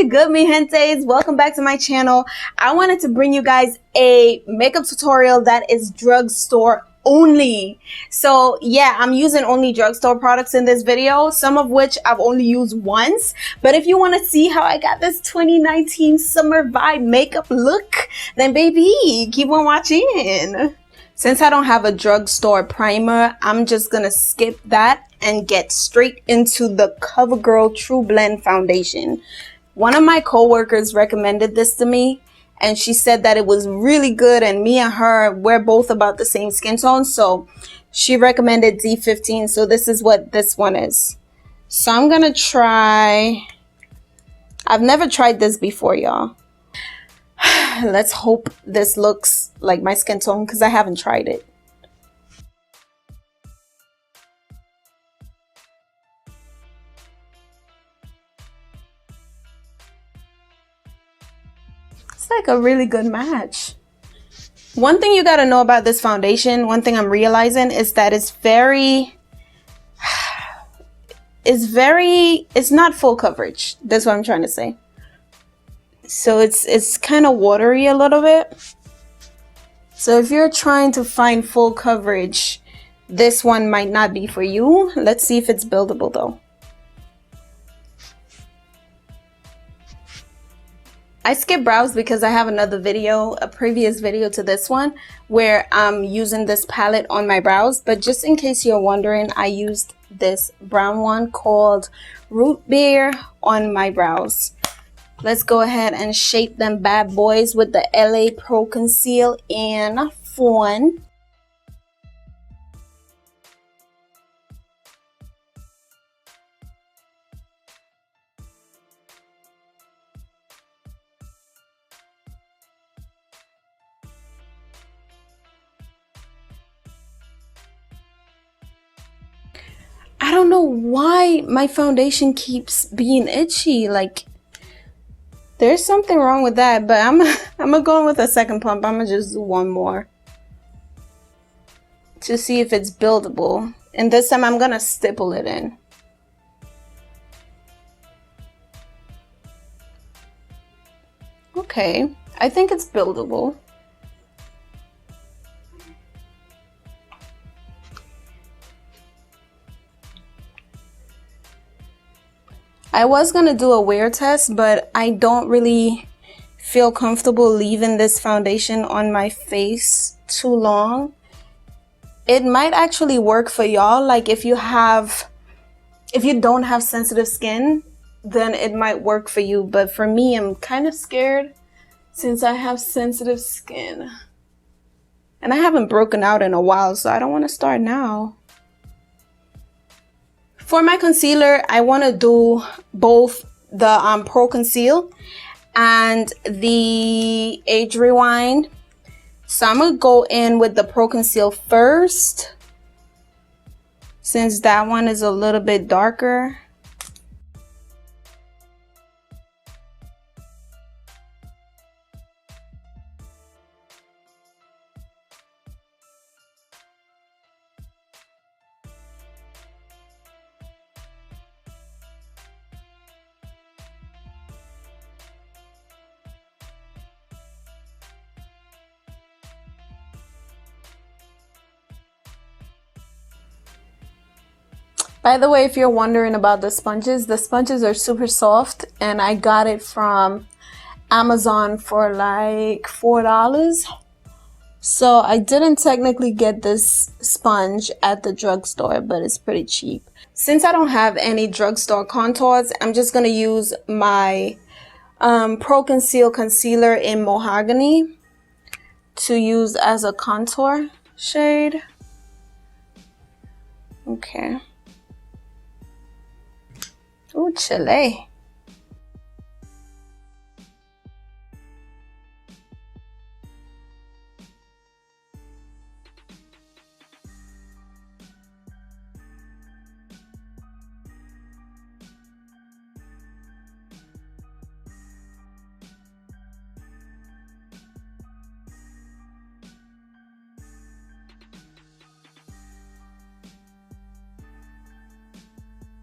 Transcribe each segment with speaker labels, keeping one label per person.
Speaker 1: good, mi gentes? Welcome back to my channel. I wanted to bring you guys a makeup tutorial that is drugstore only. So yeah, I'm using only drugstore products in this video, some of which I've only used once. But if you want to see how I got this 2019 summer vibe makeup look, then baby, keep on watching. Since I don't have a drugstore primer, I'm just gonna skip that and get straight into the Covergirl TruBlend foundation. One of my co-workers recommended this to me, and she said that it was really good, and me and her, we're both about the same skin tone, so she recommended D15. So this is what this one is. So I'm gonna try, I've never tried this before, y'all. Let's hope this looks like my skin tone because I haven't tried it. It's like a really good match. One thing you got to know about this foundation, one thing I'm realizing is that it's not full coverage. That's what I'm trying to say. So it's kind of watery a little bit. So if you're trying to find full coverage, this one might not be for you. Let's see if it's buildable though. I skip brows because I have another video, a previous video to this one, where I'm using this palette on my brows. But just in case you're wondering, I used this brown one called Root Beer on my brows. Let's go ahead and shape them bad boys with the LA ProConceal and Fawn. I don't know why my foundation keeps being itchy. Like, there's something wrong with that, but I'm gonna go with a second pump. I'm gonna just do one more to see if it's buildable. And this time I'm gonna stipple it in. Okay, I think it's buildable. I was gonna do a wear test, but I don't really feel comfortable leaving this foundation on my face too long. It might actually work for y'all. Like if you don't have sensitive skin, then it might work for you. But for me, I'm kind of scared since I have sensitive skin. And I haven't broken out in a while, so I don't want to start now. For my concealer, I want to do both the ProConceal and the Age Rewind. So I'm going to go in with the ProConceal first, since that one is a little bit darker. By the way, if you're wondering about the sponges are super soft, and I got it from Amazon for like $4. So I didn't technically get this sponge at the drugstore, but it's pretty cheap. Since I don't have any drugstore contours, I'm just gonna use my ProConceal concealer in Mahogany to use as a contour shade. Okay. Ooh, chile.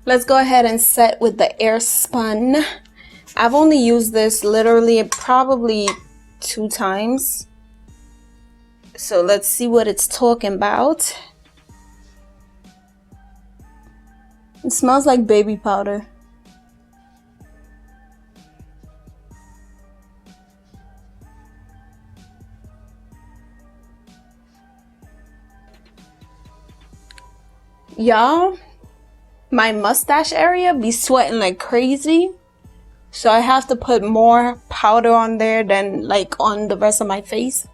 Speaker 1: Let's go ahead and set with the Airspun I've only used this literally probably 2 times. So let's see what it's talking about. It smells like baby powder. Y'all, my mustache area be sweating like crazy. So I have to put more powder on there than like on the rest of my face.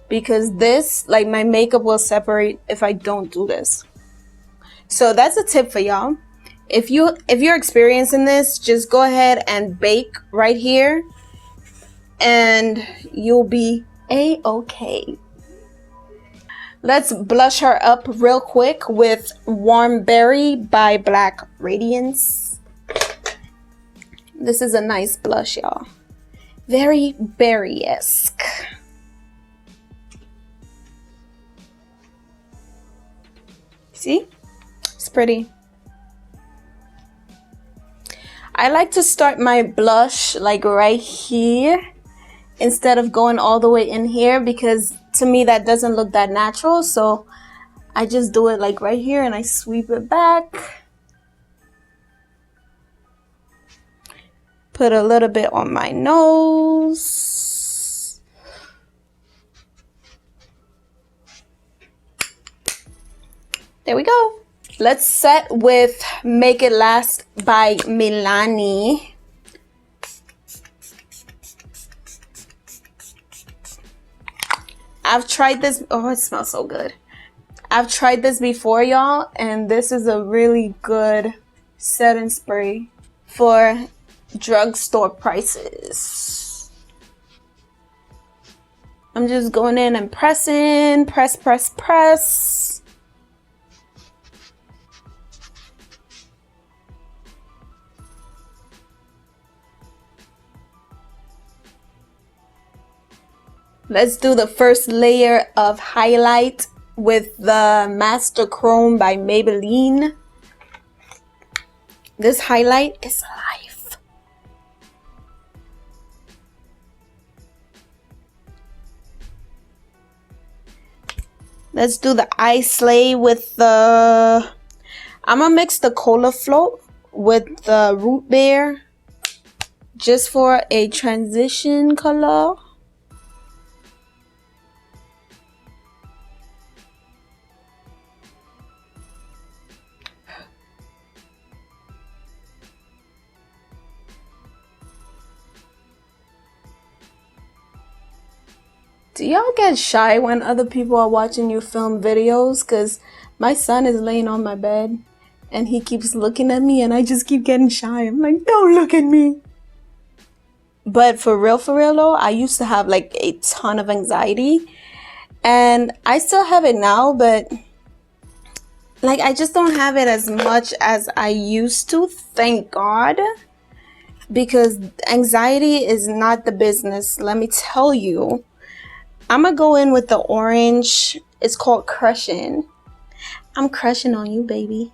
Speaker 1: Because this, like, my makeup will separate if I don't do this. So that's a tip for y'all. If you're experiencing this, just go ahead and bake right here. And you'll be a-okay. Let's blush her up real quick with Warm Berry by Black Radiance. This is a nice blush, y'all. Very berry-esque. See? It's pretty. I like to start my blush like right here instead of going all the way in here, because to me that doesn't look that natural. So I just do it like right here and I sweep it back. Put a little bit on my nose. There we go. Let's set with Make It Last by Milani. I've tried this. Oh, it smells so good. I've tried this before, y'all, and this is a really good setting spray for drugstore prices. I'm just going in and pressing, press, press, press. Let's do the first layer of highlight with the Master Chrome by Maybelline. This highlight is life. Let's do the Eye Slay with the... I'm gonna mix the Cola Float with the Root Beer just for a transition color. Do y'all get shy when other people are watching you film videos? Because my son is laying on my bed and he keeps looking at me and I just keep getting shy. I'm like, don't look at me. But for real though, I used to have like a ton of anxiety. And I still have it now, but like I just don't have it as much as I used to, thank God. Because anxiety is not the business, let me tell you. I'm gonna go in with the orange. It's called Crushing. I'm crushing on you, baby.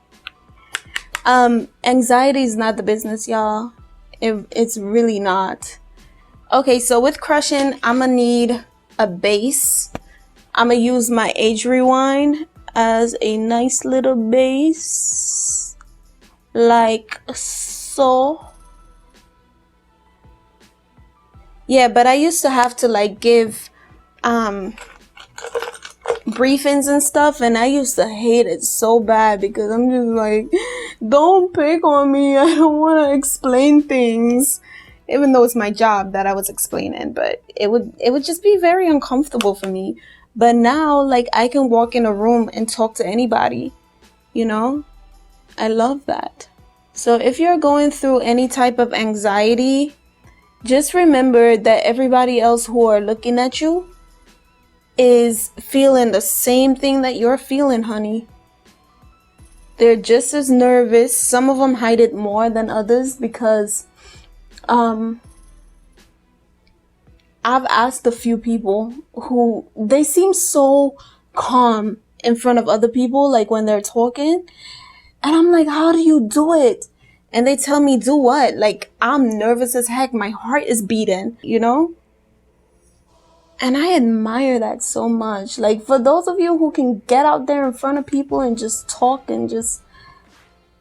Speaker 1: Anxiety is not the business, y'all. It's really not. Okay, so with Crushing, I'm gonna need a base. I'm gonna use my Age Rewind as a nice little base. Like so. Yeah, but I used to have to like give briefings and stuff, and I used to hate it so bad because I'm just like, don't pick on me, I don't want to explain things, even though it's my job that I was explaining, but it would just be very uncomfortable for me. But now, like, I can walk in a room and talk to anybody, you know. I love that. So if you're going through any type of anxiety, just remember that everybody else who are looking at you is feeling the same thing that you're feeling, honey. They're just as nervous. Some of them hide it more than others because I've asked a few people who they seem so calm in front of other people, like when they're talking, and I'm like, how do you do it? and they tell me do what? Like, I'm nervous as heck. My heart is beating, you know? And I admire that so much. Like, for those of you who can get out there in front of people and just talk and just,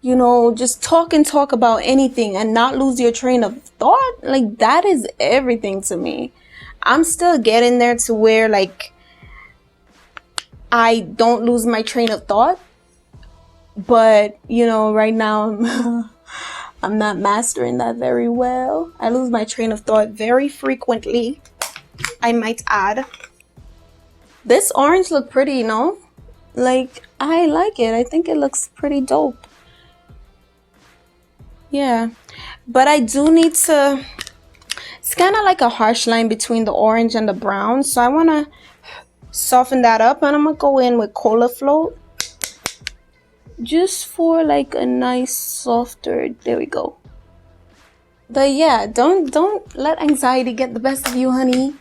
Speaker 1: you know, just talk and talk about anything and not lose your train of thought, like, that is everything to me. I'm still getting there to where, like, I don't lose my train of thought. But, you know, right now I'm not mastering that very well. I lose my train of thought very frequently, I might add. This orange look pretty, no? Like, I like it. I think it looks pretty dope. Yeah. But I do need to... It's kind of like a harsh line between the orange and the brown. So I want to soften that up. And I'm going to go in with Cola Float. Just for like a nice softer, there we go. But yeah, don't let anxiety get the best of you, honey.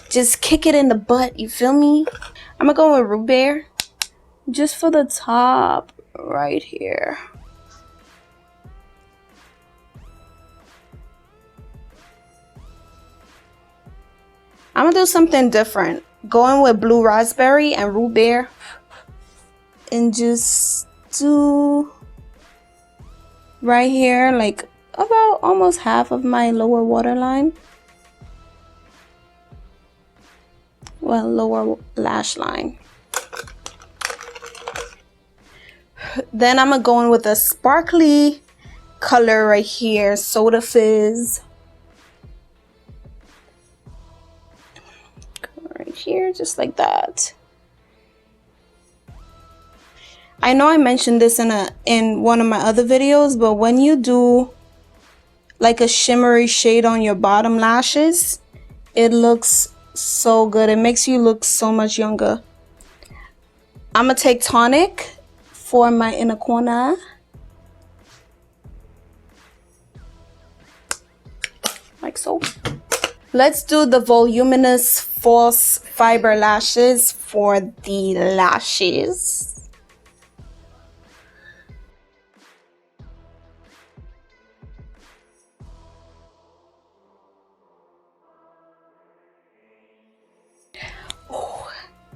Speaker 1: Just kick it in the butt, you feel me? I'm gonna go with Root Beer just for the top right here. I'm gonna do something different, going with Blue Raspberry and Root Beer. And just do right here, like about almost half of my lower waterline. Well, lower lash line. Then I'm gonna go in with a sparkly color right here, Soda Fizz. Right here, just like that. I know I mentioned this in one of my other videos, but when you do like a shimmery shade on your bottom lashes, it looks so good. It makes you look so much younger. I'm gonna take tonic for my inner corner. Like so. Let's do the Voluminous False Fiber Lashes for the lashes.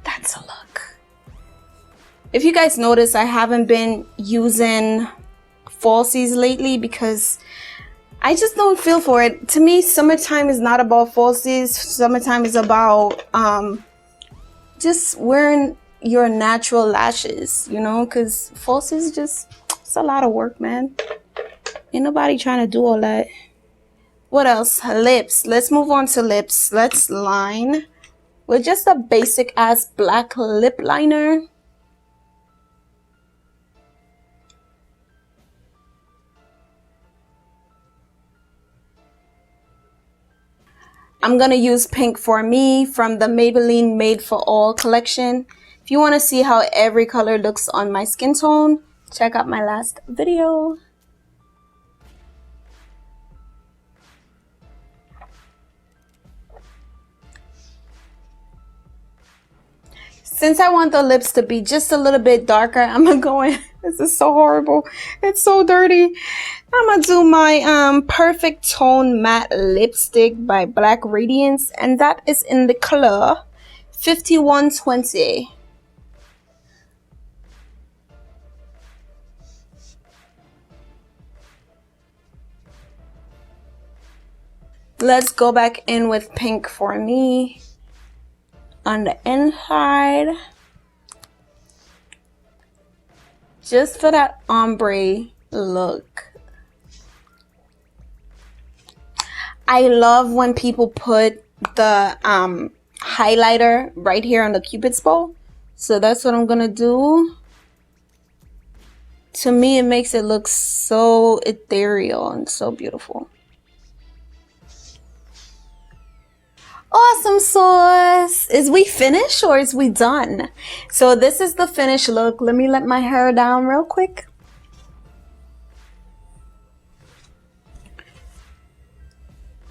Speaker 1: That's a look. If you guys notice, I haven't been using falsies lately because I just don't feel for it. To me, summertime is not about falsies. Summertime is about just wearing your natural lashes, you know, because falsies just, it's a lot of work, man. Ain't nobody trying to do all that. What else? Lips. Let's move on to lips. Let's line with just a basic ass black lip liner. I'm gonna use Pink for Me from the Maybelline Made for All collection. If you want to see how every color looks on my skin tone, check out my last video. Since I want the lips to be just a little bit darker, I'm gonna go in. This is so horrible. It's so dirty. I'm gonna do my Perfect Tone Matte Lipstick by Black Radiance, and that is in the color 5120. Let's go back in with Pink for Me on the inside, just for that ombre look. I love when people put the highlighter right here on the Cupid's bow, so that's what I'm gonna do. To me, it makes it look so ethereal and so beautiful. Awesome sauce. Is we finished or is we done? So this is the finished look. Let me let my hair down real quick.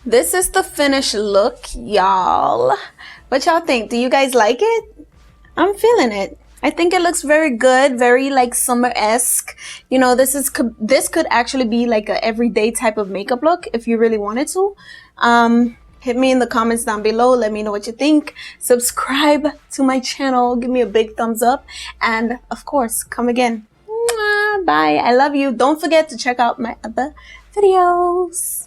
Speaker 1: This is the finished look, y'all. What y'all think? Do you guys like it? I'm feeling it. I think it looks very good, very like summer-esque. You know, this could actually be like a everyday type of makeup look if you really wanted to. Hit me in the comments down below. Let me know what you think. Subscribe to my channel. Give me a big thumbs up. And of course, come again. Mwah, bye. I love you. Don't forget to check out my other videos.